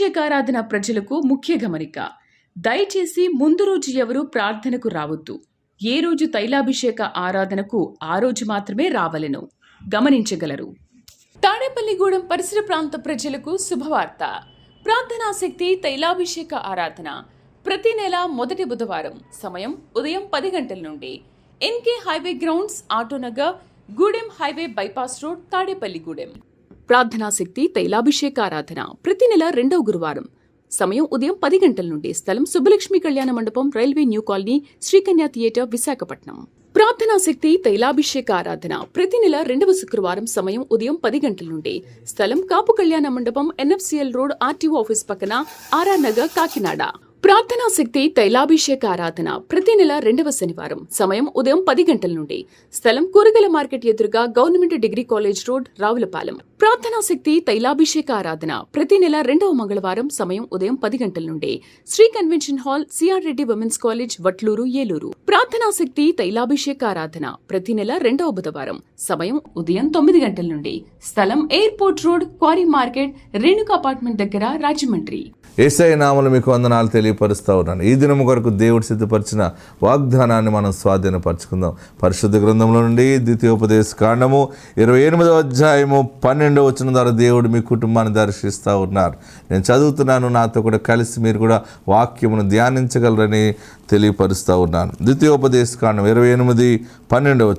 తైలాభిషేకారాధన ప్రజలకు ముఖ్య గమనిక. దయచేసి ముందు రోజు ఎవరూ ప్రార్థనకు రావద్దు. ఏ రోజు తైలాభిషేక ఆరాధనకు ఆ రోజు మాత్రమే రావలెను గమనించగలరు. తాడేపల్లిగూడెం పరిసర ప్రాంత ప్రజలకు శుభవార్త. ప్రార్థనాశక్తి తైలాభిషేక ఆరాధన ప్రతి నెల మొదటి బుధవారం సమయం ఉదయం 10 గంటల నుండి N K highway grounds, Autonagar, Gudem highway bypass road, Tadepalligudem. ప్రార్థనాశక్తి తైలాభిషేక ఆరాధన ప్రతి నెల 2వ గురువారం సమయం ఉదయం 10 గంటల నుండి. స్థలం Subbalakshmi Kalyana Mandapam, railway new colony, Srikanya theatre, Visakhapatnam. ప్రార్థనాశక్తి తైలాభిషేక ఆరాధన ప్రతి నెల 2వ శుక్రవారం సమయం ఉదయం 10 గంటల నుండి. స్థలం కాపు కళ్యాణ మండపం, ఎన్ఎఫ్సిఎల్ రోడ్, ఆర్టీఓ ఆఫీస్ పక్కన, ఆర్ఆర్ నగర్, కాకినాడ. ప్రార్థనాశక్తి తైలాభిషేక ఆరాధన ప్రతి నెల 2వ శనివారం సమయం ఉదయం 10 గంటల నుండి. స్థలం కూరగాయల మార్కెట్ ఎదురుగా, government degree college road, Ravulapalem. ప్రార్థనాశక్తి తైలాభిషేక ఆరాధన ప్రతి నెల 2వ మంగళవారం సమయం ఉదయం 10 గంటల నుండి. Sri convention hall, C R Reddy women's college, Vatluru, Eluru. ప్రార్థనాశక్తి తైలాభిషేక ఆరాధన ప్రతి నెల 2వ బుధవారం సమయం ఉదయం 9 గంటల నుండి. స్థలం airport road, quarry market, Renuka apartment దగ్గర, రాజమండ్రి. యేసయ్య నామములో మీకు వందనాలు తెలియపరుస్తూ ఉన్నాను. ఈ దినము కొరకు దేవుడు సిద్ధపరిచిన వాగ్దానాన్ని మనం స్వాధీనపరచుకుందాం. పరిశుద్ధ గ్రంథంలో నుండి ద్వితీయోపదేశ కాండము 28వ అధ్యాయము 12వ వచనం ద్వారా దేవుడు మీ కుటుంబాన్ని దర్శిస్తూ ఉన్నారు. నేను చదువుతున్నాను, నాతో కూడా కలిసి మీరు కూడా వాక్యమును ధ్యానించగలరని తెలియపరుస్తూ ఉన్నాను. ద్వితీయోపదేశ కాండం 28:12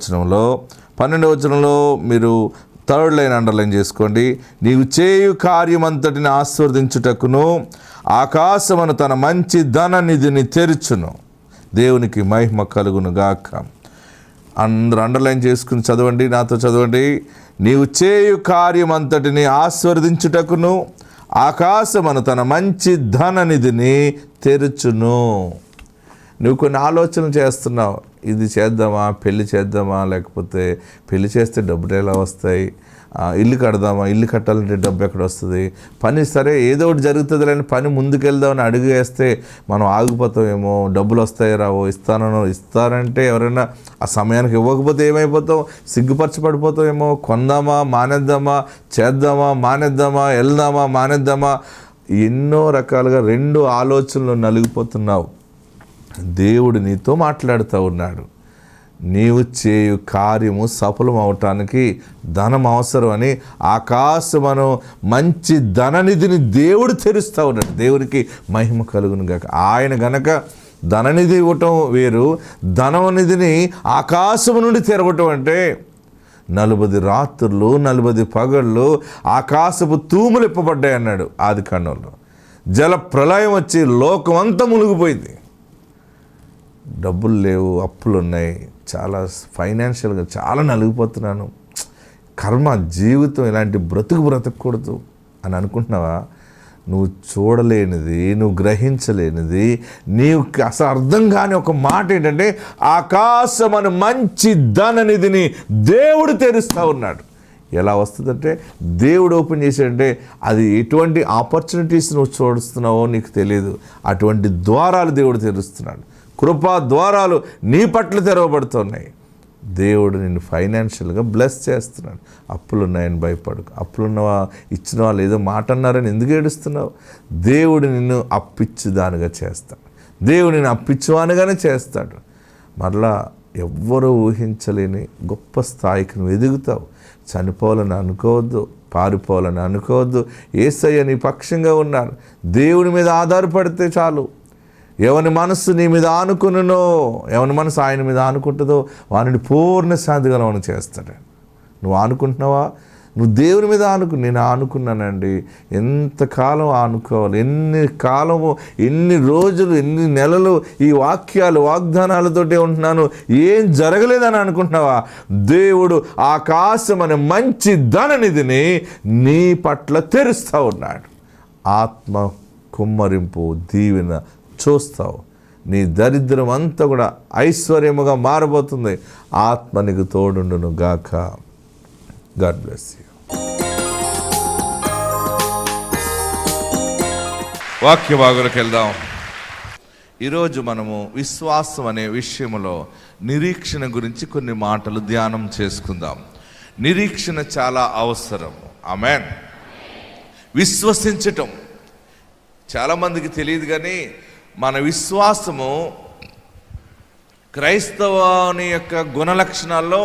వచనంలో మీరు థర్డ్ లైన్ అండర్లైన్ చేసుకోండి. నీవు చేయు కార్యమంతటిని ఆస్వాదించుటకును ఆకాశమును తన మంచి ధననిధిని తెరుచును. దేవునికి మహిమ కలుగును గాక. అందరూ అండర్లైన్ చేసుకుని చదవండి, నాతో చదవండి. నీవు చేయు కార్యమంతటిని ఆస్వాదించుటకును ఆకాశమును తన మంచి ధననిధిని తెరుచును. నువ్వు కొన్ని ఆలోచనలు చేస్తున్నావు. ఇది చేద్దామా, పెళ్లి చేద్దామా, లేకపోతే పెళ్లి చేస్తే డబ్బులు ఎలా వస్తాయి, ఇల్లు కడదామా, ఇల్లు కట్టాలంటే డబ్బు ఎక్కడ వస్తుంది, పని సరే ఏదో ఒకటి జరుగుతుంది అని పని ముందుకెళ్దామని అడుగు వేస్తే మనం ఆగిపోతామేమో, డబ్బులు వస్తాయి రావో, ఇస్తారంటే ఎవరైనా ఆ సమయానికి ఇవ్వకపోతే ఏమైపోతాం, సిగ్గుపరచబడిపోతామేమో, కొందామా మానేద్దామా, చేద్దామా మానేద్దామా, వెళ్దామా మానేద్దామా, ఎన్నో రకాలుగా 2 ఆలోచనలు నలిగిపోతున్నావు. దేవుడు నీతో మాట్లాడుతూ ఉన్నాడు. నీవు చేయు కార్యము సఫలం అవటానికి ధనం అవసరం అని ఆకాశమును మంచి ధననిధిని దేవుడు తెరుస్తూ ఉన్నాడు. దేవునికి మహిమ కలుగును గాక. ఆయన గనక ధననిధి ఇవ్వటం వేరు, ధననిధిని ఆకాశము నుండి తెరవటం అంటే 40 రాత్రులు 40 పగళ్ళు ఆకాశపు తూములు ఇప్పబడ్డాయి అన్నాడు ఆదికాండంలో. జల ప్రళయం వచ్చి లోకమంతా మునిగిపోయింది. డబ్బులు లేవు, అప్పులు ఉన్నాయి, చాలా ఫైనాన్షియల్గా చాలా నలిగిపోతున్నాను, కర్మ జీవితం ఇలాంటి బ్రతకూడదు అని అనుకుంటున్నావా? నువ్వు చూడలేనిది, నువ్వు గ్రహించలేనిది, నీవు అసలు అర్థం కాని ఒక మాట ఏంటంటే ఆకాశమను మంచి ధననిధిని దేవుడు తెరుస్తూ ఉన్నాడు. ఎలా వస్తుందంటే దేవుడు ఓపెన్ చేశాడంటే అది ఎటువంటి ఆపర్చునిటీస్ నువ్వు చూస్తున్నావో నీకు తెలియదు. అటువంటి ద్వారాలు దేవుడు తెరుస్తున్నాడు. కృపా ద్వారాలు నీ పట్ల తెరవబడుతున్నాయి. దేవుడు నిన్ను ఫైనాన్షియల్గా బ్లెస్ చేస్తున్నాడు. అప్పులు ఉన్నాయని భయపడకు. అప్పులున్నవా, ఇచ్చిన వాళ్ళు ఏదో మాట అన్నారని ఎందుకు ఏడుస్తున్నావు? దేవుడు నిన్ను అప్పిచ్చుదానిగా చేస్తాడు. దేవుడు నిన్ను అప్పిచ్చువానిగానే చేస్తాడు. మరలా ఎవ్వరూ ఊహించలేని గొప్ప స్థాయికి నువ్వు ఎదుగుతావు. చనిపోవాలని అనుకోవద్దు, పారిపోవాలని అనుకోవద్దు. యేసయ్య నీ పక్షంగా ఉన్నారు. దేవుని మీద ఆధారపడితే చాలు. ఎవని మనస్సు నీ మీద ఆనుకునునో, ఎవని మనసు ఆయన మీద ఆనుకుంటుందో వారిని పూర్ణ శాంతి గలవాని చేస్తాడు. నువ్వు ఆనుకుంటున్నావా? నువ్వు దేవుని మీద నేను ఆనుకున్నానండి. ఎంతకాలం ఆనుకోవాలి, ఎన్ని కాలము, ఎన్ని రోజులు, ఎన్ని నెలలు ఈ వాగ్దానాలతోటే ఉంటున్నాను, ఏం జరగలేదని అనుకుంటున్నావా? దేవుడు ఆకాశం అనే మంచి ధననిధిని నీ పట్ల తెరుస్తూ ఉన్నాడు. ఆత్మ కుమ్మరింపు దీవెన చూస్తావు. నీ దరిద్రం అంతా కూడా ఐశ్వర్యముగా మారబోతుంది. ఆత్మ నీకు తోడుండును గాక. God bless you. వాక్య భాగంలోకి వెళ్దాం. ఈరోజు మనము విశ్వాసం అనే విషయంలో నిరీక్షణ గురించి కొన్ని మాటలు ధ్యానం చేసుకుందాం. నిరీక్షణ చాలా అవసరం. ఆమేన్. విశ్వసించటం, చాలామందికి తెలియదు కానీ మన విశ్వాసము క్రైస్తవుని యొక్క గుణలక్షణాల్లో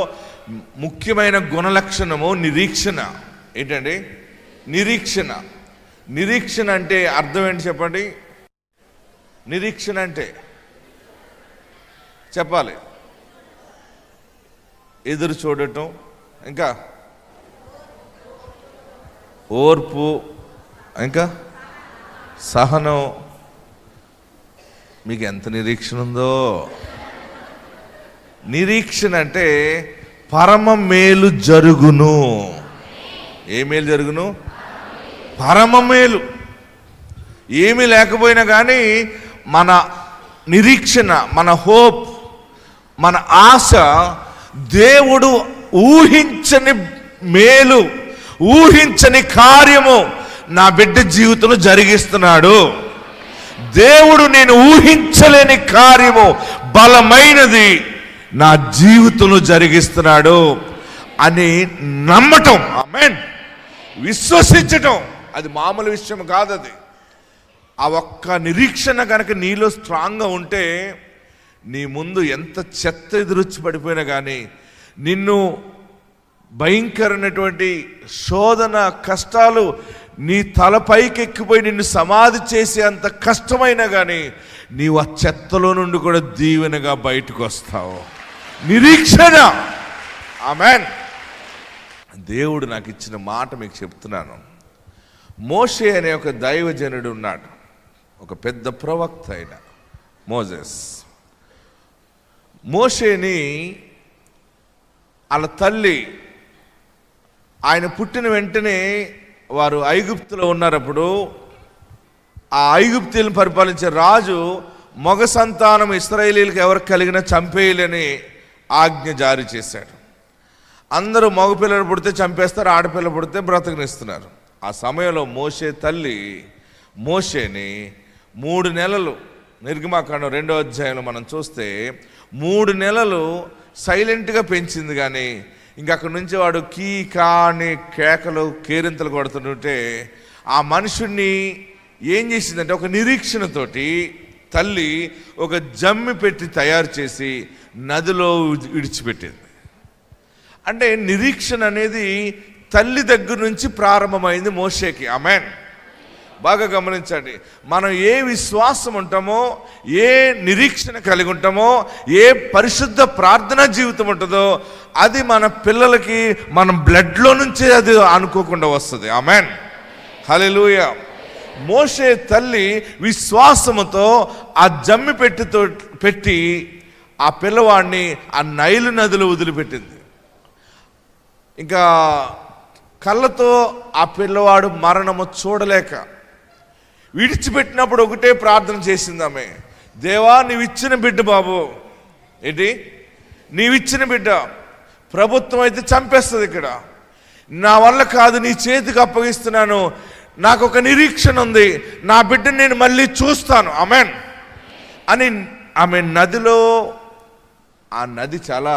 ముఖ్యమైన గుణలక్షణము నిరీక్షణ. ఏంటండి? నిరీక్షణ. నిరీక్షణ అంటే అర్థం ఏంటి చెప్పండి? నిరీక్షణ అంటే చెప్పాలి. ఎదురు చూడటం, ఇంకా ఓర్పు, ఇంకా సహనం. మీకు ఎంత నిరీక్షణ ఉందో! నిరీక్షణ అంటే పరమ మేలు జరుగును. ఏ మేలు జరుగును? పరమ మేలు. ఏమీ లేకపోయినా కానీ మన నిరీక్షణ, మన హోప్, మన ఆశ దేవుడు ఊహించని మేలు, ఊహించని కార్యము నా బిడ్డ జీవితంలో జరిగిస్తున్నాడు. దేవుడు నేను ఊహించలేని కార్యము, బలమైనది నా జీవితంలో జరిగిస్తున్నాడు అని నమ్మటం, ఆమేన్, విశ్వసించటం. అది మామూలు విషయం కాదు. అది ఆ ఒక్క నిరీక్షణ కనుక నీలో స్ట్రాంగ్గా ఉంటే నీ ముందు ఎంత చెత్త ఎదురొచ్చి పడిపోయినా కానీ, నిన్ను భయంకరమైనటువంటి శోధన కష్టాలు నీ తలపైకి ఎక్కిపోయి నిన్ను సమాధి చేసే అంత కష్టమైనా కానీ నీవు ఆ చెత్తలో నుండి కూడా దీవెనగా బయటకు వస్తావు. నిరీక్షణ. ఆమేన్. దేవుడు నాకు ఇచ్చిన మాట మీకు చెప్తున్నాను. మోషే అనే ఒక దైవజనుడు ఉన్నాడు, ఒక పెద్ద ప్రవక్త అయిన మోజెస్. మోషేని వాళ్ళ తల్లి, ఆయన పుట్టిన వెంటనే వారు ఐగుప్తులో ఉన్నప్పుడు ఆ ఐగుప్తులను పరిపాలించే రాజు మగ సంతానం ఇశ్రాయేలీలకు ఎవరికి కలిగినా చంపేయాలని ఆజ్ఞ జారీ చేశాడు. అందరూ మగపిల్లలు పుడితే చంపేస్తారు, ఆడపిల్ల పుడితే బ్రతకనిస్తున్నారు. ఆ సమయంలో మోషే తల్లి మోషేని 3 నెలలు, నిర్గమాకాండం 2వ అధ్యాయంలో మనం చూస్తే 3 నెలలు సైలెంట్గా పెంచింది. కానీ ఇంక అక్కడి నుంచి వాడు కీ కా అని కేకలు కేరింతలు కొడుతుంటే ఆ మనుషుణ్ణి ఏం చేసిందంటే ఒక నిరీక్షణతోటి తల్లి ఒక జమ్మి పెట్టి తయారు చేసి నదిలో విడిచిపెట్టింది. అంటే నిరీక్షణ అనేది తల్లి దగ్గర నుంచి ప్రారంభమైంది మోషేకి. ఆమేన్. బాగా గమనించండి. మనం ఏ విశ్వాసం ఉంటామో, ఏ నిరీక్షణ కలిగి ఉంటామో, ఏ పరిశుద్ధ ప్రార్థనా జీవితం ఉంటుందో అది మన పిల్లలకి మన బ్లడ్లో నుంచే అది అనుకోకుండా వస్తుంది. ఆమేన్. హల్లెలూయా. మోషే తల్లి విశ్వాసముతో ఆ జమ్మి పెట్టి ఆ పిల్లవాడిని ఆ నైలు నదిలో వదిలిపెట్టింది. ఇంకా కళ్ళతో ఆ పిల్లవాడు మరణము చూడలేక విడిచిపెట్టినప్పుడు ఒకటే ప్రార్థన చేసింది ఆమె, దేవా నీవిచ్చిన బిడ్డ బాబు, ఏంటి నీవిచ్చిన బిడ్డ, ప్రభుత్వం అయితే చంపేస్తుంది, ఇక్కడ నా వల్ల కాదు, నీ చేతికి అప్పగిస్తున్నాను, నాకు ఒక నిరీక్షణ ఉంది, నా బిడ్డని నేను మళ్ళీ చూస్తాను. ఆమేన్ అని ఆమె నదిలో, ఆ నది చాలా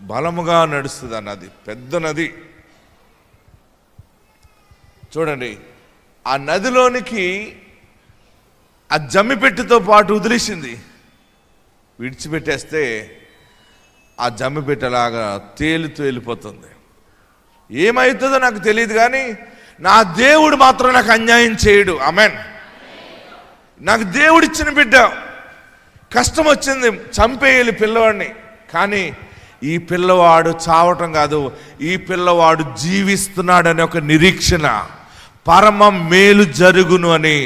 బలముగా నడుస్తుంది. ఆ నది పెద్ద నది చూడండి. ఆ నదిలోనికి ఆ జమ్మిపెట్టుతో పాటు వదిలేసింది. విడిచిపెట్టేస్తే ఆ జమ్మిపెట్టలాగా తేలుతూ వెళ్ళిపోతుంది. ఏమవుతుందో నాకు తెలియదు కానీ నా దేవుడు మాత్రం నాకు అన్యాయం చేయడు. ఆమేన్. నాకు దేవుడు ఇచ్చిన బిడ్డ, కష్టం వచ్చింది, చంపేయాలి పిల్లవాడిని, కానీ ఈ పిల్లవాడు చావటం కాదు, ఈ పిల్లవాడు జీవిస్తున్నాడనే ఒక నిరీక్షణ, పరమ మేలు జరుగును అని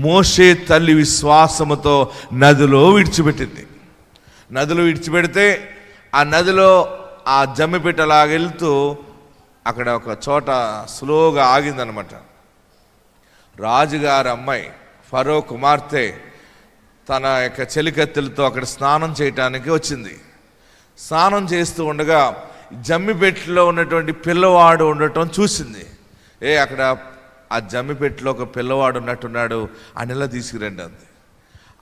మోషే తల్లి విశ్వాసముతో నదిలో విడిచిపెట్టింది. నదిలో విడిచిపెడితే ఆ నదిలో ఆ జమ్మిపెట్టలాగా వెళ్తూ అక్కడ ఒక చోట స్లోగా ఆగిందనమాట. రాజుగారి అమ్మాయి ఫరో కుమార్తె తన యొక్క చెలికత్తెలతో అక్కడ స్నానం చేయటానికి వచ్చింది. స్నానం చేస్తూ ఉండగా జమ్మిపెట్టులో ఉన్నటువంటి పిల్లవాడు ఉండటం చూసింది. అక్కడ ఆ జమ్మిపెట్టులో ఒక పిల్లవాడు ఉన్నట్టున్నాడు, అని ఇలా తీసుకురండి అంది.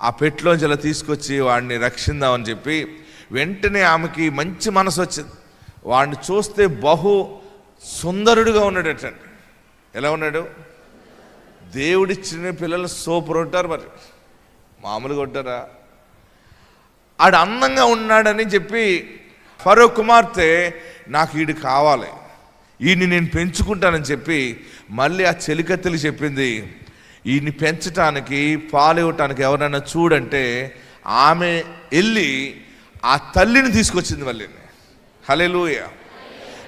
ఆ పెట్టులోంచి ఇలా తీసుకొచ్చి వాడిని రక్షిందామని చెప్పి వెంటనే ఆమెకి మంచి మనసు వచ్చింది. వాడిని చూస్తే బహు సుందరుడిగా ఉన్నాడటండి. ఎలా ఉన్నాడు? దేవుడిచ్చిన పిల్లలు సూపర్ ఉంటారు, మరి మామూలుగా ఉంటారా? ఆడు అందంగా ఉన్నాడని చెప్పి ఫరో కుమార్తె నాకు ఈడు కావాలి, ఈయన్ని నేను పెంచుకుంటానని చెప్పి మళ్ళీ ఆ చెలికత్తెలు చెప్పింది, ఈయన్ని పెంచటానికి పాలు ఇవ్వటానికి ఎవరైనా చూడంటే ఆమె వెళ్ళి ఆ తల్లిని తీసుకొచ్చింది మళ్ళీ. హల్లెలూయా.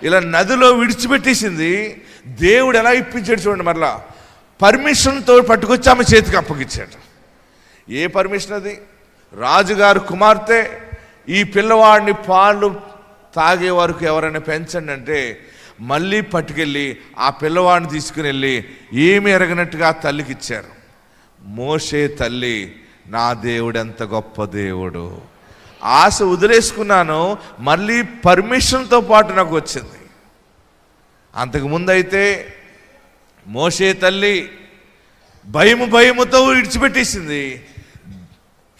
ఇలా నదిలో విడిచిపెట్టేసింది. దేవుడు ఎలా ఇప్పించాడు చూడండి, మరలా పర్మిషన్తో పట్టుకొచ్చి ఆమె చేతికి అప్పగించాడు. ఏ పర్మిషన్ అది? రాజుగారు కుమార్తె, ఈ పిల్లవాడిని పాలు తాగే వరకు ఎవరైనా పెంచండి అంటే మళ్ళీ పట్టుకెళ్ళి ఆ పిల్లవాడిని తీసుకుని వెళ్ళి ఏమి ఎరగనట్టుగా తల్లికి ఇచ్చారు. మోషే తల్లి, నా దేవుడు ఎంత గొప్ప దేవుడు, ఆశ వదిలేసుకున్నాను, మళ్ళీ పర్మిషన్తో పాటు నాకు వచ్చింది. అంతకుముందు అయితే మోషే తల్లి భయముతో విడిచిపెట్టేసింది.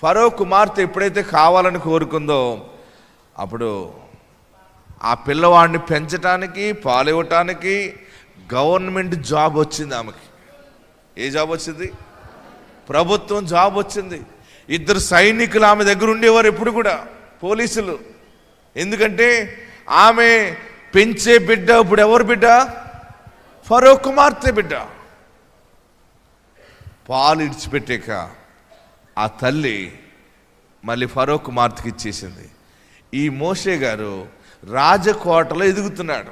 ఫరో కుమార్తె ఎప్పుడైతే కావాలని కోరుకుందో అప్పుడు ఆ పిల్లవాడిని పెంచటానికి పాలు ఇవ్వటానికి గవర్నమెంట్ జాబ్ వచ్చింది ఆమెకి. ఏ జాబ్ వచ్చింది? ప్రభుత్వం జాబ్ వచ్చింది. 2 సైనికులు ఆమె దగ్గర ఉండేవారు ఎప్పుడు కూడా, పోలీసులు. ఎందుకంటే ఆమె పెంచే బిడ్డ ఇప్పుడు ఎవరు బిడ్డ? ఫరో కుమార్తె బిడ్డ. పాలు ఇడిచిపెట్టాక ఆ తల్లి మళ్ళీ ఫరో కుమార్తెకి ఇచ్చేసింది. ఈ మోషే గారు రాజకోటలో ఎదుగుతున్నాడు,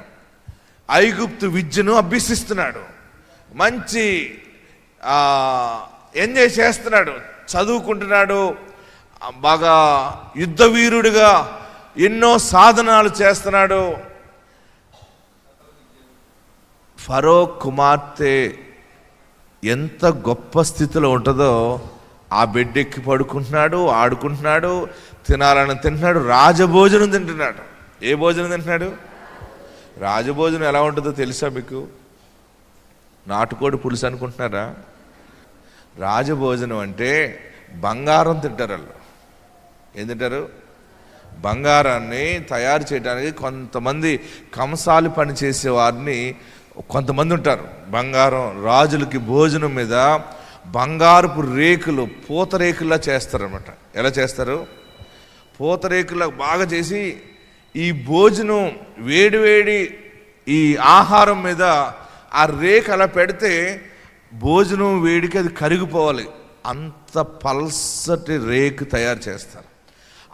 ఐగుప్తు విద్యను అభ్యసిస్తున్నాడు, మంచి ఎంజాయ్ చేస్తున్నాడు, చదువుకుంటున్నాడు, బాగా యుద్ధ వీరుడిగా ఎన్నో సాధనాలు చేస్తున్నాడు. ఫరో కుమార్తె ఎంత గొప్ప స్థితిలో ఉంటుందో ఆ బెడ్ ఎక్కి పడుకుంటున్నాడు, ఆడుకుంటున్నాడు, తినాలని తింటున్నాడు, రాజభోజనం తింటున్నాడు. ఏ భోజనం తింటున్నాడు? రాజభోజనం ఎలా ఉంటుందో తెలుసా మీకు? నాటుకోడి పులుసు అనుకుంటున్నారా? రాజభోజనం అంటే బంగారం తింటారు వాళ్ళు. ఏం తింటారు? బంగారాన్ని తయారు చేయడానికి కొంతమంది కంసాలి పని చేసే వారిని కొంతమంది ఉంటారు. బంగారం రాజులకి భోజనం మీద బంగారపు రేకులు, పూతరేకుల్లా చేస్తారన్నమాట. ఎలా చేస్తారు? పూతరేకుల్లా బాగా చేసి ఈ భోజనం వేడివేడి ఈ ఆహారం మీద ఆ రేకు అలా పెడితే భోజనం వేడికి అది కరిగిపోవాలి, అంత పల్సటి రేకు తయారు చేస్తారు.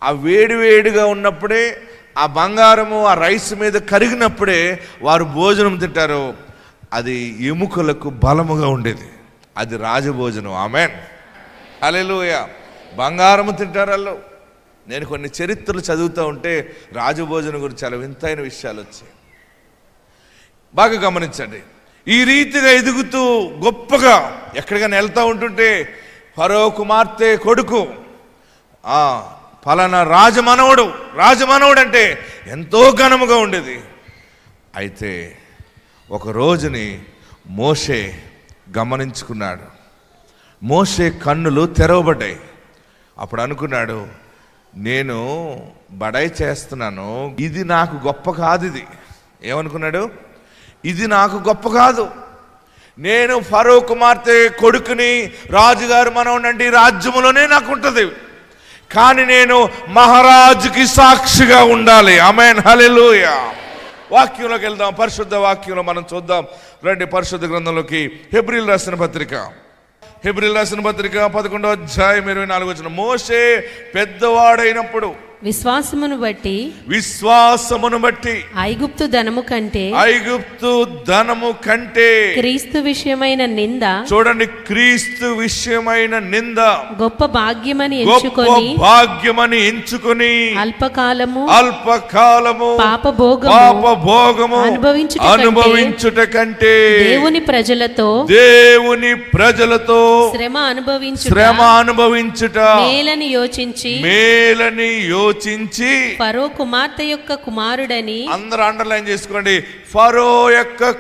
ఆ వేడివేడిగా ఉన్నప్పుడే ఆ బంగారము ఆ రైస్ మీద కరిగినప్పుడే వారు భోజనం తింటారు. అది ఎముకలకు బలముగా ఉండేది. అది రాజభోజనం. ఆమేన్, హల్లెలూయా. బంగారము తింటారు వాళ్ళు. నేను కొన్ని చరిత్రలు చదువుతూ ఉంటే రాజభోజనం గురించి చాలా వింతైన విషయాలు వచ్చాయి. బాగా గమనించండి. ఈ రీతిగా ఎదుగుతూ గొప్పగా ఎక్కడికైనా వెళ్తూ ఉంటుంటే ఫరో కుమార్తె కొడుకు ఫలానా రాజమనవుడు అంటే ఎంతో ఘనముగా ఉండేది. అయితే ఒక రోజుని మోషే గమనించుకున్నాడు. మోషే కన్నులు తెరవబడ్డాయి. అప్పుడు అనుకున్నాడు, నేను బడాయి చేస్తున్నాను, ఇది నాకు గొప్ప కాదు. ఇది ఏమనుకున్నాడు? ఇది నాకు గొప్ప కాదు. నేను ఫరో కుమార్తె కొడుకుని, రాజుగారు మనవనండి, రాజ్యములోనే నాకు ఉంటుంది, కానీ నేను మహారాజుకి సాక్షిగా ఉండాలి. ఆమేన్, హల్లెలూయా. వాక్యంలోకి వెళ్దాం. పరిశుద్ధ వాక్యంలో మనం చూద్దాం. రండి పరిశుద్ధ గ్రంథంలోకి. హెబ్రీయులు రాసిన పత్రిక 11వ అధ్యాయం 24వ వచనం. మోషే పెద్దవాడైనప్పుడు విశ్వాసమును బట్టి ఐగుప్తు ధనము కంటే క్రీస్తు విషయమైన నింద, చూడండి, క్రీస్తు విషయమైన నింద గొప్ప భాగ్యమని ఎంచుకొని అల్పకాలము పాపభోగము అనుభవించుట కంటే దేవుని ప్రజలతో శ్రమ అనుభవించుట మేలని యోచించి ఫరో కుమార్తె యొక్క కుమారుడని, అందరూ అండర్లైన్ చేసుకోండి, ఫరో యొక్క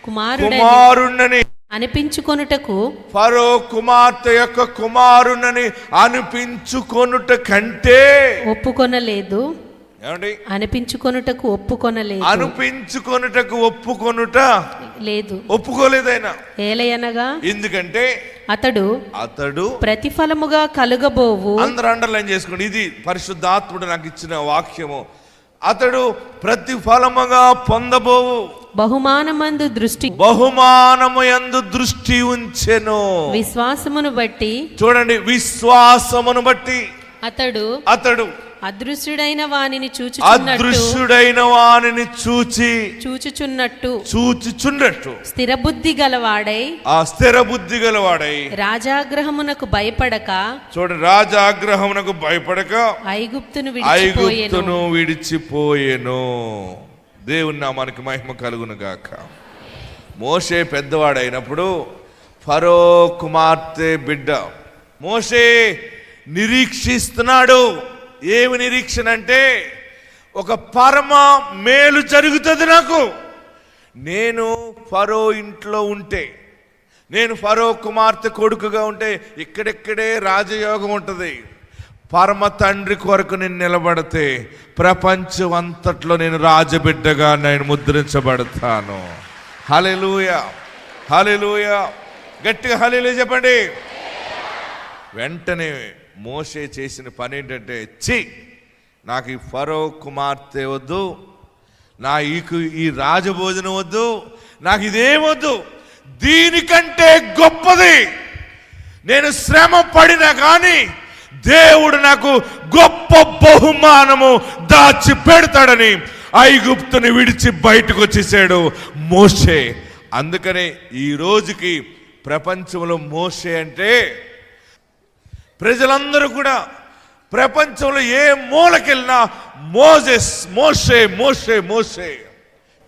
కుమారుడని అనిపించుకొనుటకు, ఫరో కుమార్తె యొక్క కుమారుడని అనిపించుకొనుట కంటే ఒప్పుకొనలేదు. ఏమండి? అనిపించుకొనుటకు ఒప్పుకొనలేదు. అనిపించుకొనుటకు ఒప్పుకొనుట లేదు, ఒప్పుకోలేదు ఆయన. ఏలయనగా ఎందుకంటే అతడు ప్రతిఫలముగా కలుగబోవు. అందరూ అండర్లైన్ చేసుకోండి, ఇది పరిశుద్ధాత్ముడు నాకు ఇచ్చిన వాక్యము. అతడు ప్రతిఫలముగా పొందబోవు బహుమానమందు దృష్టి ఉంచెను. విశ్వాసమును బట్టి, చూడండి, విశ్వాసమును బట్టి అతడు అదృశ్యుడైన వానిని చూచుచున్నట్టు స్థిరబుద్ధి గలవాడై రాజాగ్రహమునకు భయపడక, చూడండి, రాజాగ్రహమునకు భయపడక ఐగుప్తును విడిచిపోయెను. దేవుని నామానికి మహిమ కలుగును గాక. మోషే పెద్దవాడైనప్పుడు ఫరో కుమార్తె బిడ్డ మోషే నిరీక్షిస్తున్నాడు. ఏమి నిరీక్షణ అంటే, ఒక పరమ మేలు జరుగుతుంది నాకు. నేను ఫరో ఇంట్లో ఉంటే, నేను ఫరో కుమార్తె కొడుకుగా ఉంటే ఇక్కడెక్కడే రాజయోగం ఉంటుంది. పరమ తండ్రి కొరకు నేను నిలబడితే ప్రపంచం అంతట్లో నేను రాజబిడ్డగా నేను ముద్రించబడతాను. హల్లెలూయా, హల్లెలూయా, గట్టిగా హల్లెలూయా చెప్పండి. వెంటనే మోషే చేసిన పని ఏంటంటే, నాకు ఈ ఫరో కుమార్తె వద్దు, ఈ రాజభోజనం వద్దు, నాకు ఇదేమొద్దు, దీనికంటే గొప్పది నేను శ్రమ పడినా కానీ దేవుడు నాకు గొప్ప బహుమానము దాచి పెడతాడని ఐగుప్తుని విడిచి బయటకు వచ్చేసాడు మోషే. అందుకనే ఈ రోజుకి ప్రపంచంలో మోషే అంటే ప్రజలందరూ కూడా ప్రపంచంలో ఏ మూలకెళ్ళినా మోషే.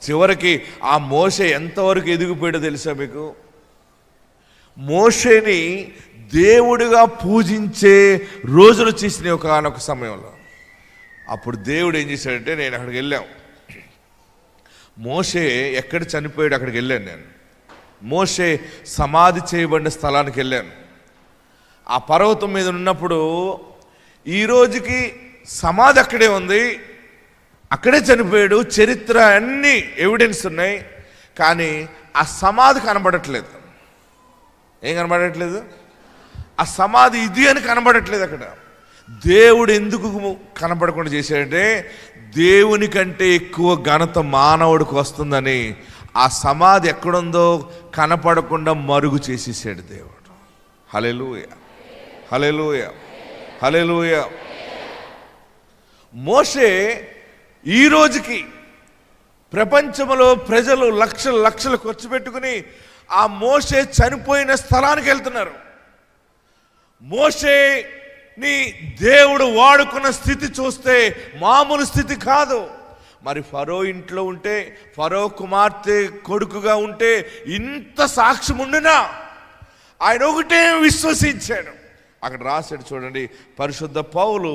చివరికి ఆ మోషే ఎంతవరకు ఎదిగిపోయాడో తెలుసా మీకు? మోషేని దేవుడిగా పూజించే రోజులు చేసిన ఒకనొక సమయంలో అప్పుడు దేవుడు ఏం చేశాడంటే, నేను అక్కడికి వెళ్ళాం. మోషే ఎక్కడ చనిపోయాడు అక్కడికి వెళ్ళాను నేను. మోషే సమాధి చేయబడిన స్థలానికి వెళ్ళాను. ఆ పర్వతం మీద ఉన్నప్పుడు ఈ రోజుకి సమాధి అక్కడే ఉంది, అక్కడే చనిపోయాడు, చరిత్ర అన్ని ఎవిడెన్స్ ఉన్నాయి. కానీ ఆ సమాధి కనబడట్లేదు. ఏం కనబడట్లేదు? ఆ సమాధి ఇది అని కనబడట్లేదు. అక్కడ దేవుడు ఎందుకు కనబడకుండా చేశాడంటే, దేవుని కంటే ఎక్కువ ఘనత మానవుడికి వస్తుందని ఆ సమాధి ఎక్కడుందో కనపడకుండా మరుగు చేసేసాడు దేవుడు. హల్లెలూయా, హల్లెలూయా, హల్లెలూయా. మోషే ఈ రోజుకి ప్రపంచంలో ప్రజలు లక్షలు ఖర్చు పెట్టుకుని ఆ మోషే చనిపోయిన స్థలానికి వెళ్తున్నారు. మోషేని దేవుడు వాడుకున్న స్థితి చూస్తే మామూలు స్థితి కాదు. మరి ఫరో ఇంట్లో ఉంటే, ఫరో కుమార్తె కొడుకుగా ఉంటే ఇంత సాక్ష్యం ఉండినా ఆయన ఒకటే విశ్వసించాడు. అక్కడ రాశాడు చూడండి, పరిశుద్ధ పౌలు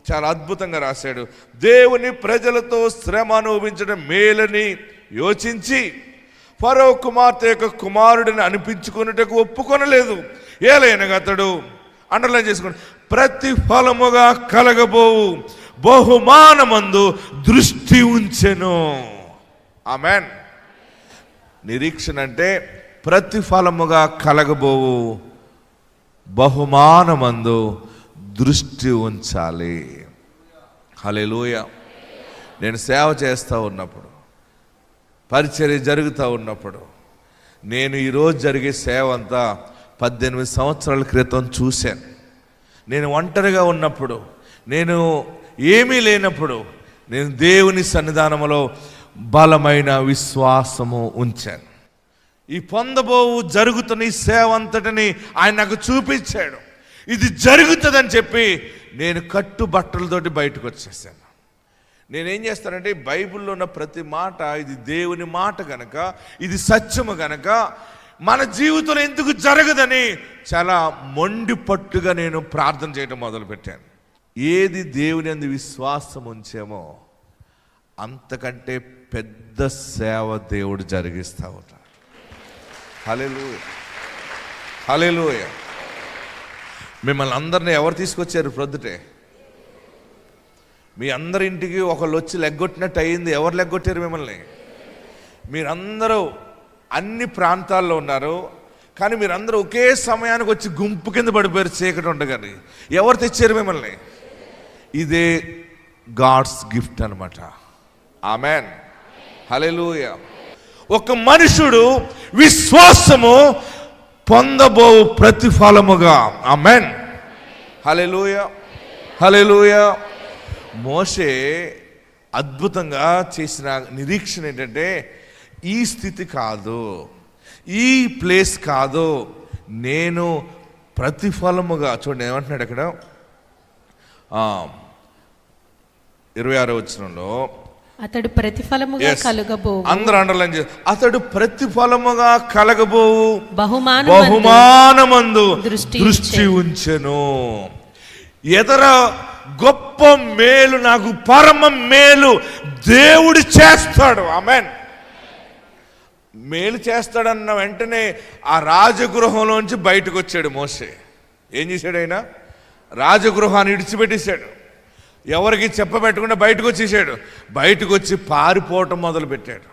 చాలా అద్భుతంగా రాశాడు. దేవుని ప్రజలతో శ్రమ అనుభవించడం మేలని యోచించి ఫరో కుమార్తె యొక్క కుమారుడిని అనిపించుకున్నట్టుకు ఒప్పుకొనలేదు. ఏలైనగా అతడు, అండర్లైన్ చేసుకోండి, ప్రతిఫలముగా కలగబోవు బహుమానమందు దృష్టి ఉంచెను. ఆమేన్. నిరీక్షణ అంటే ప్రతిఫలముగా కలగబోవు బహుమానమందు దృష్టి ఉంచాలి. హల్లెలూయా. నేను సేవ చేస్తూ ఉన్నప్పుడు, పరిచర్య జరుగుతూ ఉన్నప్పుడు, నేను ఈరోజు జరిగే సేవ అంతా 18 సంవత్సరాల క్రితం చూశాను. నేను ఒంటరిగా ఉన్నప్పుడు, నేను ఏమీ లేనప్పుడు, నేను దేవుని సన్నిధానంలో బలమైన విశ్వాసము ఉంచాను. ఈ పొందబోవు జరుగుతున్న ఈ సేవ అంతటిని ఆయన నాకు చూపించాడు. ఇది జరుగుతుందని చెప్పి నేను కట్టుబట్టలతోటి బయటకు వచ్చేసాను. నేనేం చేస్తానంటే, బైబిల్లో ఉన్న ప్రతి మాట ఇది దేవుని మాట గనక, ఇది సత్యము గనక మన జీవితంలో ఎందుకు జరగదని చాలా మొండి పట్టుగా నేను ప్రార్థన చేయడం మొదలుపెట్టాను. ఏది దేవుని అందు విశ్వాసం ఉంచామో అంతకంటే పెద్ద సేవ దేవుడు జరిగిస్తూ ఉంటాడు. హల్లెలూయా, హల్లెలూయా. మిమ్మల్ని అందరినీ ఎవరు తీసుకొచ్చారు? ప్రొద్దుటే మీ అందరి ఇంటికి ఒకళ్ళు వచ్చి లెగ్గొట్టినట్టు అయ్యింది. ఎవరు లెగ్గొట్టారు మిమ్మల్ని? మీరందరూ అన్ని ప్రాంతాల్లో ఉన్నారు, కానీ మీరందరూ ఒకే సమయానికి వచ్చి గుంపు కింద పడిపోయారు చీకటి ఉండగాని. ఎవరు తెచ్చారు మిమ్మల్ని? ఇదే గాడ్స్ గిఫ్ట్ అనమాట. ఆమెన్, హల్లెలూయా. ఒక మనుషుడు విశ్వాసము పొందబో ప్రతిఫలముగా. ఆమెన్, హల్లెలూయా, హల్లెలూయా. మోషే అద్భుతంగా చేసిన నిరీక్షణ ఏంటంటే, ఈ స్థితి కాదు, ఈ ప్లేస్ కాదు, నేను ప్రతిఫలముగా. చూడండి ఏమంటున్నాడు అక్కడ 26వ వచనంలో, అతడు ప్రతిఫలముగా కలగబోవు. అందరూ అండర్లైన్ చేస్తారు. అతడు ప్రతిఫలముగా కలగబోవు బహుమానమందు దృష్టి ఉంచెను. ఎదర గొప్ప మేలు, నాకు పరమ మేలు దేవుడు చేస్తాడు. ఆమెన్. మేలు చేస్తాడన్న వెంటనే ఆ రాజగృహంలోంచి బయటకు వచ్చాడు మోషే. ఏం చేశాడు ఆయన? రాజగృహాన్ని విడిచిపెట్టేశాడు. ఎవరికి చెప్పబెట్టకుండా బయటకు వచ్చేసాడు. బయటకు వచ్చి పారిపోవటం మొదలుపెట్టాడు.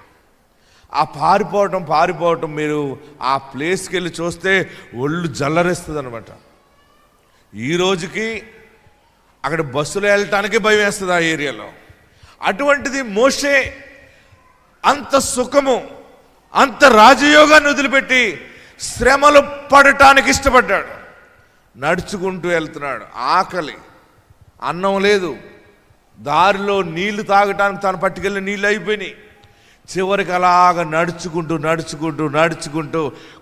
ఆ పారిపోవటం మీరు ఆ ప్లేస్కి వెళ్ళి చూస్తే ఒళ్ళు జల్లరేస్తుంది అనమాట. ఈ రోజుకి అక్కడ బస్సులో వెళ్ళటానికి భయం వేస్తుంది ఆ ఏరియాలో. అటువంటిది మోషే అంత సుఖము, అంత రాజయోగాన్ని వదిలిపెట్టి శ్రమలు పడటానికి ఇష్టపడ్డాడు. నడుచుకుంటూ వెళ్తున్నాడు. ఆకలి, అన్నం లేదు, దారిలో నీళ్లు తాగటానికి తను పట్టుకెళ్ళిన నీళ్ళు అయిపోయినాయి. చివరికి అలాగ నడుచుకుంటూ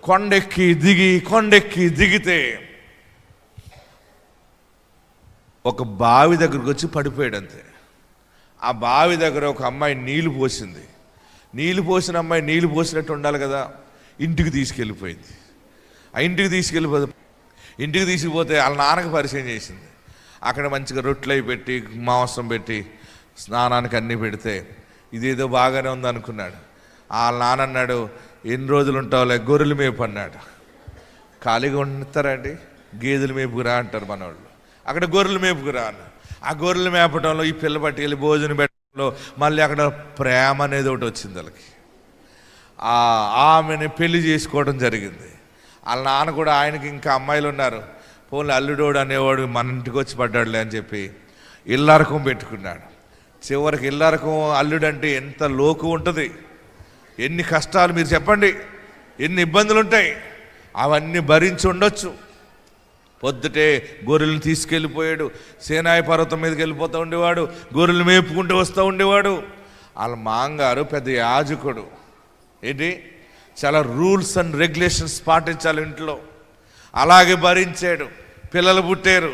కొండెక్కి దిగితే ఒక బావి దగ్గరకు వచ్చి పడిపోయాడు అంతే. ఆ బావి దగ్గర ఒక అమ్మాయి నీళ్లు పోసింది. నీళ్లు పోసిన అమ్మాయి నీళ్లు పోసినట్టు ఉండాలి కదా, ఇంటికి తీసుకెళ్ళిపోయింది. ఆ ఇంటికి తీసుకుపోతే వాళ్ళ నాన్నకి పరిచయం చేసింది. అక్కడ మంచిగా రొట్టెలు అవి పెట్టి, మాంసం పెట్టి, స్నానానికి అన్నీ పెడితే ఇదేదో బాగానే ఉంది అనుకున్నాడు. వాళ్ళ నాన్న అన్నాడు, ఎన్ని రోజులు ఉంటావులే, గొర్రెలు మేపు అన్నాడు. ఖాళీగా ఉంటారండి, గేదెలు మేపుకురా అంటారు మనవాళ్ళు. అక్కడ గొర్రెలు మేపుకురా అన్న. ఆ గొర్రెలు మేపటంలో, ఈ పిల్ల పట్టుకెళ్ళి భోజనం పెట్టడంలో మళ్ళీ అక్కడ ప్రేమ అనేది ఒకటి వచ్చింది వాళ్ళకి. ఆమెని పెళ్లి చేసుకోవడం జరిగింది. వాళ్ళ నాన్న కూడా, ఆయనకి ఇంకా అమ్మాయిలు ఉన్నారు, పోన్లే అల్లుడోడు అనేవాడు మన ఇంటికి వచ్చి పడ్డాడులే అని చెప్పి ఇల్లారకం పెట్టుకున్నాడు. చివరికి ఇల్లారకం అల్లుడు అంటే ఎంత లోకు ఉంటుంది, ఎన్ని కష్టాలు మీరు చెప్పండి, ఎన్ని ఇబ్బందులు ఉంటాయి. అవన్నీ భరించి ఉండొచ్చు. పొద్దుటే గొర్రెలను తీసుకెళ్ళిపోయాడు, సేనాయి పర్వతం మీదకి వెళ్ళిపోతూ ఉండేవాడు, గొర్రెలు మేపుకుంటూ వస్తూ ఉండేవాడు. వాళ్ళ మాంగారు పెద్ద యాజకుడు. ఏంటి, చాలా రూల్స్ అండ్ రెగ్యులేషన్స్ పాటించాలి ఇంట్లో. అలాగే భరించాడు. పిల్లలు పుట్టారు.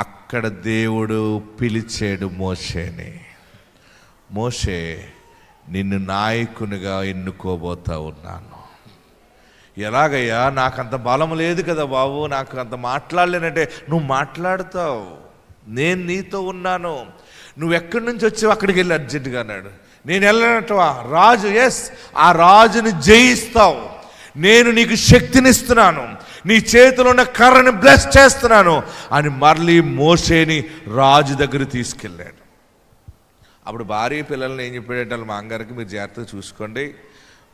అక్కడ దేవుడు పిలిచాడు మోషేని. మోషే, నిన్ను నాయకునిగా ఎన్నుకోబోతా ఉన్నాను. ఎలాగయ్యా? నాకంత బలం లేదు కదా బాబు, నాకు అంత మాట్లాడలేనంటే. నువ్వు మాట్లాడతావు, నేను నీతో ఉన్నాను. నువ్వు ఎక్కడి నుంచి వచ్చావు అక్కడికి వెళ్ళి అర్జెంటుగా అన్నాడు. నేను వెళ్ళనట్టువా? రాజు, ఎస్, ఆ రాజుని జయిస్తావు. నేను నీకు శక్తినిస్తున్నాను, నీ చేతిలో ఉన్న కర్రని బ్లెస్ చేస్తున్నాను అని మళ్ళీ మోషేని రాజు దగ్గర తీసుకెళ్ళాడు. అప్పుడు భార్య పిల్లల్ని ఏం చెప్పాడంటే, వాళ్ళ మాంగారికి మీరు జాగ్రత్తగా చూసుకోండి,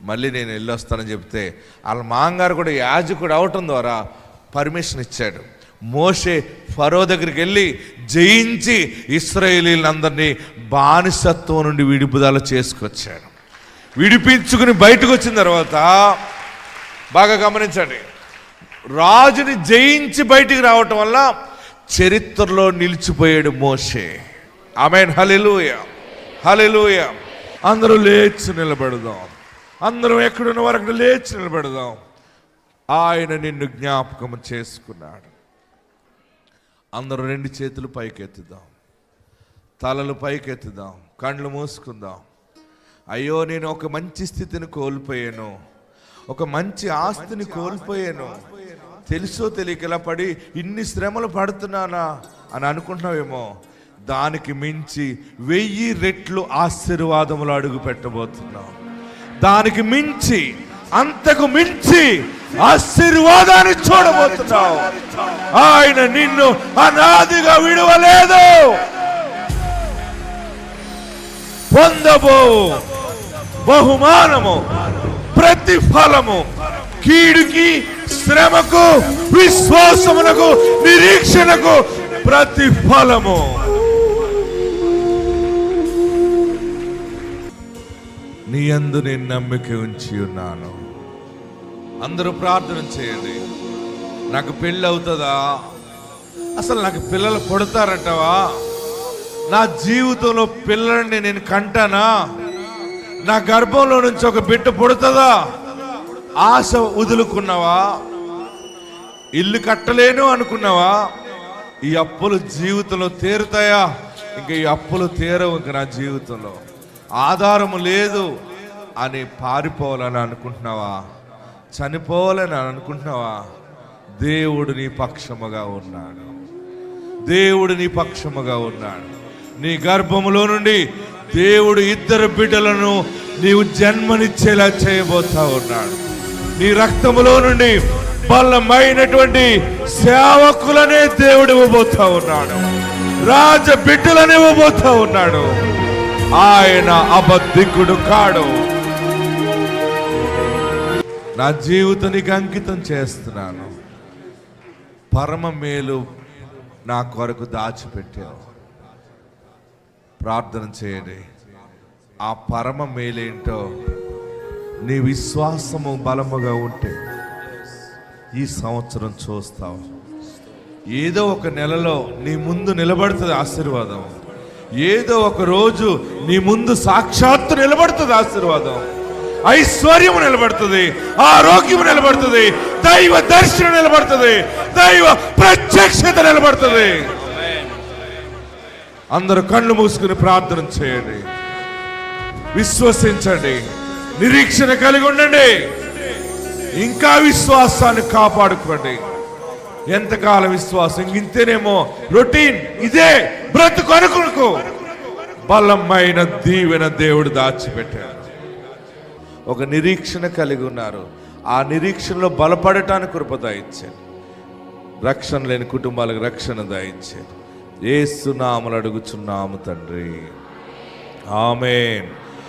మళ్ళీ నేను వెళ్ళొస్తానని చెప్తే, వాళ్ళ మాంగారు కూడా యాజకుడు అవటం ద్వారా పర్మిషన్ ఇచ్చాడు. మోషే ఫరో దగ్గరికి వెళ్ళి జయించి ఇశ్రాయేలీలందరినీ బానిసత్వం నుండి విడుదల చేసుకొచ్చాడు. విడిపించుకుని బయటకు వచ్చిన తర్వాత బాగా గమనించండి, రాజుని జయించి బయటికి రావటం వల్ల చరిత్రలో నిలిచిపోయాడు మోషే. ఆమేన్, హల్లెలూయా, హల్లెలూయా. అందరూ లేచి నిలబడదాం. అందరం ఎక్కడున్న వరకు లేచి నిలబడదాం. ఆయన నిన్ను జ్ఞాపకం చేసుకున్నాడు. అందరూ రెండు చేతులు పైకెత్తుదాం, తలలు పైకెత్తుదాం, కళ్ళు మూసుకుందాం. అయ్యో, నేను ఒక మంచి స్థితిని కోల్పోయాను, ఒక మంచి ఆస్తిని కోల్పోయాను, తెలుసో తెలియకలా పడి ఇన్ని శ్రమలు పడుతున్నానా అని అనుకుంటున్నావేమో. దానికి మించి 1000 రెట్లు ఆశీర్వాదములు అడుగు పెట్టబోతున్నాం. దానికి మించి, అంతకు మించి ఆశీర్వాదాన్ని చూడబోతున్నావు. ఆయన నిన్ను అనాదిగా విడువలేదు. పొందబో బహుమానము, ప్రతిఫలము, కీడుకి, శ్రమకు, విశ్వాసమునకు, నిరీక్షణకు ప్రతిఫలము. నీ యందు నేను నమ్మిక ఉంచి ఉన్నాను. అందరూ ప్రార్థన చేయండి. నాకు పెళ్ళి అవుతుందా? అసలు నాకు పిల్లలు పుడతారంటావా? నా జీవితంలో పిల్లల్ని నేను కంటానా? నా గర్భంలో నుంచి ఒక బిడ్డ పుడుతుందా? ఆశ వదులుకున్నావా? ఇల్లు కట్టలేను అనుకున్నావా? ఈ అప్పులు జీవితంలో తీరుతాయా? ఇంక ఈ అప్పులు తీరవు. ఇంక నా జీవితంలో ఆధారము లేదు అని పారిపోవాలని అనుకుంటున్నావా? చనిపోవాలని అనుకుంటున్నావా? దేవుడు నీ పక్షముగా ఉన్నాడు. దేవుడు నీ పక్షముగా ఉన్నాడు. నీ గర్భములో నుండి దేవుడు 2 బిడ్డలను నీవు జన్మనిచ్చేలా చేయబోతా ఉన్నాడు. నీ రక్తములో నుండి బలమైనటువంటి సేవకులనే దేవుడు ఇవ్వబోతా ఉన్నాడు. రాజ బిడ్డలను ఇవ్వబోతా ఉన్నాడు. ఆయన అబద్ధికుడు కాడు. నా జీవితానికి అంకితం చేస్తున్నాను. పరమ మేలు నా కొరకు దాచిపెట్టావు. ప్రార్థన చేయండి. ఆ పరమ మేలేంటో నీ విశ్వాసము బలముగా ఉంటే ఈ సంవత్సరం చూస్తావు. ఏదో ఒక నెలలో నీ ముందు నిలబడుతుంది ఆశీర్వాదం. ఏదో ఒక రోజు నీ ముందు సాక్షాత్తు నిలబడుతుంది ఆశీర్వాదం. ఐశ్వర్యము నిలబడుతుంది, ఆరోగ్యము నిలబడుతుంది, దైవ దర్శనం నిలబడుతుంది, దైవ ప్రత్యక్షత నిలబడుతుంది. అందరూ కళ్ళు మూసుకుని ప్రార్థన చేయండి. విశ్వసించండి, నిరీక్షణ కలిగి ఉండండి, ఇంకా విశ్వాసాన్ని కాపాడుకోండి. ఎంతకాలం విశ్వాసం? ఇంతేనేమో రొటీన్, ఇదే బ్రతుకు అనుకునుకో. బలమైన దీవెన దేవుడు దాచిపెట్టాడు. ఒక నిరీక్షణ కలిగి ఉన్నారు. ఆ నిరీక్షణలో బలపడటానికి కృప దయచేయండి. రక్షణ లేని కుటుంబాలకు రక్షణ దయచేయండి. యేసు నామములో అడుగుచున్నాము తండ్రి, ఆమేన్.